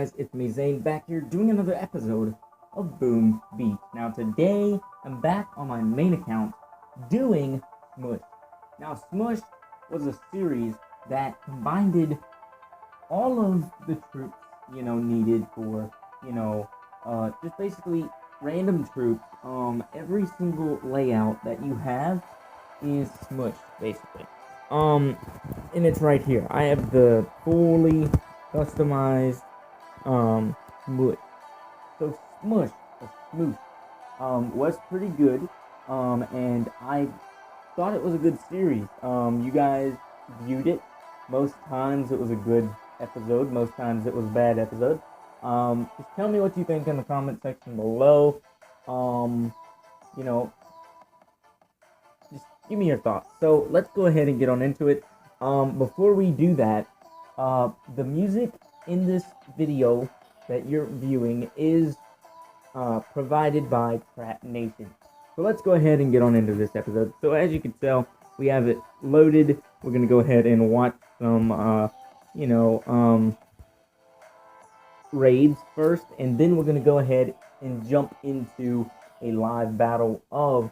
guys? It's me, Zane, back here doing another episode of BoomBeach. Now today, I'm back on my main account doing SMOOSHED. Now SMOOSHED was a series that combined all of the troops, needed for, just basically random troops. Every single layout that you have is SMOOSHED, basically. And it's right here. I have the fully customized SMOOSHED. So SMOOSHED was pretty good. And I thought it was a good series. You guys viewed it. Most times it was a good episode. Most times it was a bad episode. Just tell me what you think in the comment section below. Just give me your thoughts. So let's go ahead and get on into it. Before we do that, the music in this video that you're viewing is provided by Trap Nation. So let's go ahead and get on into this episode. So as you can tell, we have it loaded. We're gonna go ahead and watch some, raids first, and then we're gonna go ahead and jump into a live battle of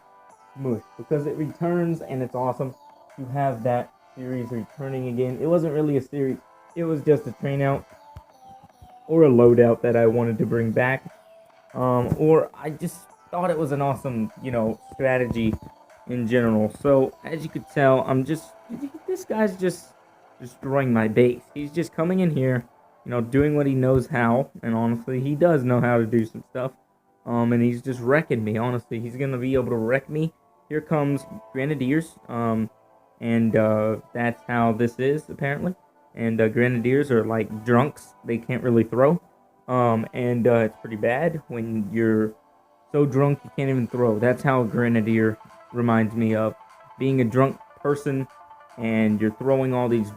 SMOOSHED because it returns and it's awesome to have that series returning again. It wasn't really a series, it was just a train out or a loadout that I wanted to bring back, or I just thought it was an awesome, strategy in general. So as you could tell, this guy's just destroying my base. He's just coming in here, doing what he knows how, and honestly, he does know how to do some stuff. And he's just wrecking me. Honestly, he's gonna be able to wreck me. Here comes Grenadiers, and that's how this is apparently. And Grenadiers are like drunks; they can't really throw. And it's pretty bad when you're so drunk you can't even throw. That's how a Grenadier reminds me of being a drunk person, and you're throwing all these,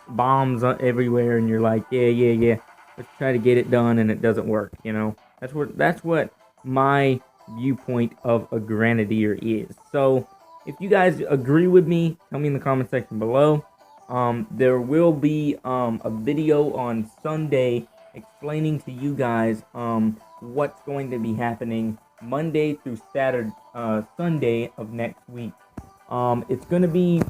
bombs everywhere, and you're like, yeah, let's try to get it done, and it doesn't work. That's what my viewpoint of a Grenadier is. So if you guys agree with me, tell me in the comment section below. There will be a video on Sunday explaining to you guys what's going to be happening Monday through Saturday, Sunday of next week. It's going to be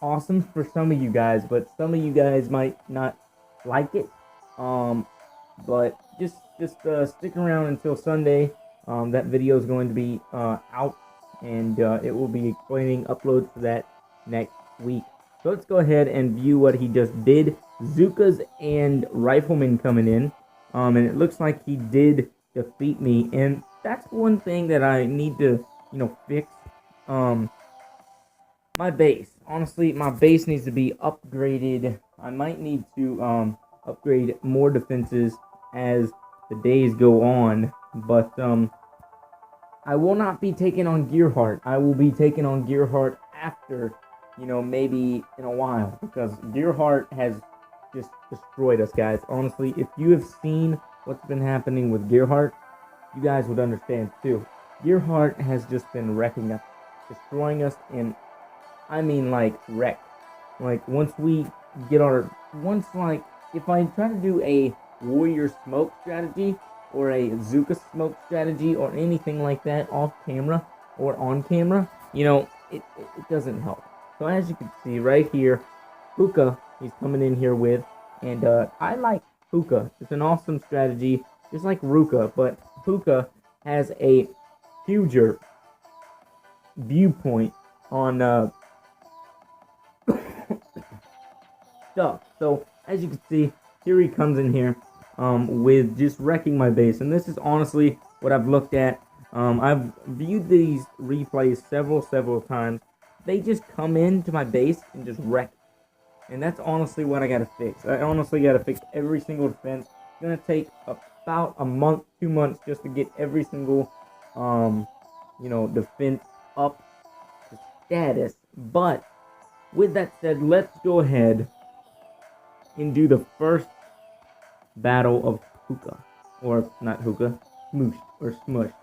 awesome for some of you guys, but some of you guys might not like it. But just stick around until Sunday. That video is going to be out, and it will be explaining uploads for that next week. So let's go ahead and view what he just did. Zookas and Rifleman coming in, and it looks like he did defeat me, and that's one thing that I need to, fix. My base. Honestly, my base needs to be upgraded. I might need to upgrade more defenses as the days go on, but I will not be taking on Gearheart. I will be taking on Gearheart after, maybe in a while, because Gearheart has just destroyed us, guys. Honestly, if you have seen what's been happening with Gearheart, you guys would understand too. Gearheart has just been wrecking us, destroying us, and I mean like wreck. Like if I try to do a warrior smoke strategy or a Zooka smoke strategy or anything like that off camera or on camera, it doesn't help. So as you can see right here, Hookah he's coming in here with, and I like Hookah. It's an awesome strategy, just like Ruka, but Hookah has a huger viewpoint on stuff. So as you can see, here he comes in here with just wrecking my base, and this is honestly what I've looked at. I've viewed these replays several times. They just come into my base and just wreck it. And that's honestly what I gotta fix. I honestly gotta fix every single defense. It's gonna take about a month, 2 months just to get every single defense up to status. But with that said, let's go ahead and do the first battle of Hookah, or not Hookah, SMOOSHED or SMOOSHED.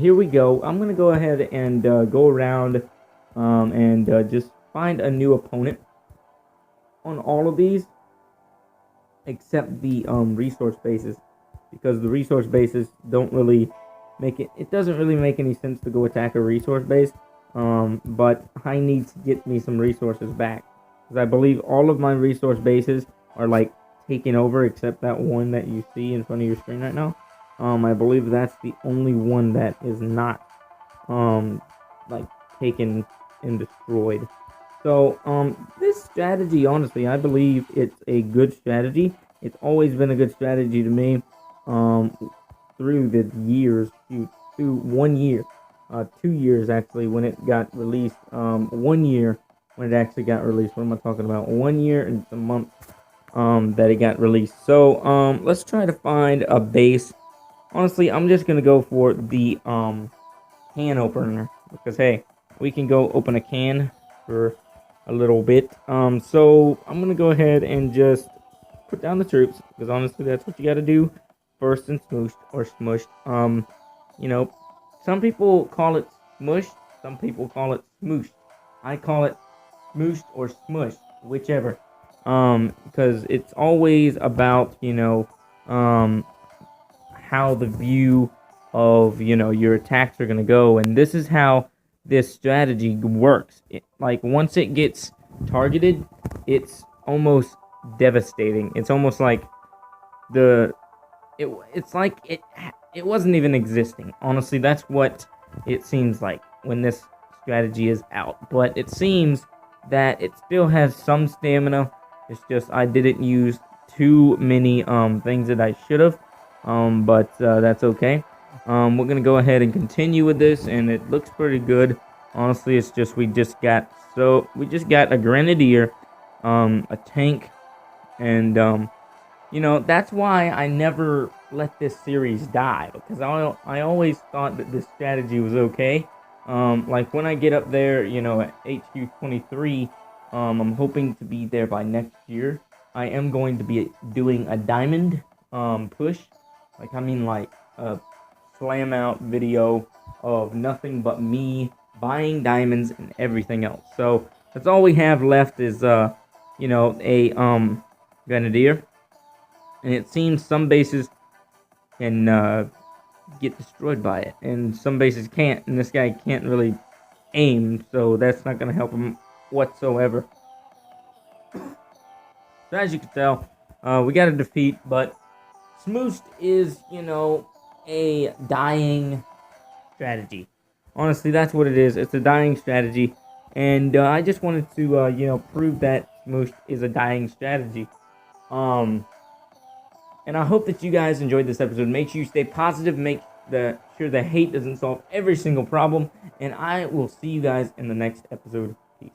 Here we go. I'm gonna go ahead and go around and just find a new opponent on all of these. except the resource bases, because the resource bases don't really make it. It doesn't really make any sense to go attack a resource base. But I need to get me some resources back, because I believe all of my resource bases are like taken over except that one that you see in front of your screen right now. I believe that's the only one that is not like taken and destroyed. So this strategy, honestly, I believe it's a good strategy. It's always been a good strategy to me through the years, through 1 year, 2 years actually when it got released. 1 year when it actually got released. What am I talking about? 1 year and some months that it got released. So let's try to find a base. Honestly, I'm just gonna go for the can opener, because hey, we can go open a can for a little bit. So I'm gonna go ahead and just put down the troops, because honestly that's what you gotta do first in smooshed or smushed. You know, some people call it smushed, some people call it smooshed. I call it smooshed or smushed, whichever. Because it's always about, you know, how the view of, you know, your attacks are gonna go, and this is how this strategy works. Like once it gets targeted, it's almost devastating. It's almost like it's like it wasn't even existing. Honestly, that's what it seems like when this strategy is out. But it seems that it still has some stamina. It's just I didn't use too many things that I should have. But that's okay. We're gonna go ahead and continue with this, and it looks pretty good. Honestly, it's just we just got a grenadier, a tank, and you know, that's why I never let this series die, because I always thought that this strategy was okay. Like when I get up there, you know, at HQ 23, I'm hoping to be there by next year. I am going to be doing a diamond push. Like, I mean, like a slam out video of nothing but me buying diamonds and everything else. So that's all we have left is you know, a grenadier, and it seems some bases can get destroyed by it, and some bases can't, and this guy can't really aim, so that's not gonna help him whatsoever. So as you can tell, we got a defeat, but Smooshed is, you know, a dying strategy. Honestly, that's what it is. It's a dying strategy. And I just wanted to, you know, prove that Smooshed is a dying strategy. And I hope that you guys enjoyed this episode. Make sure you stay positive. Make sure the hate doesn't solve every single problem. And I will see you guys in the next episode. Peace.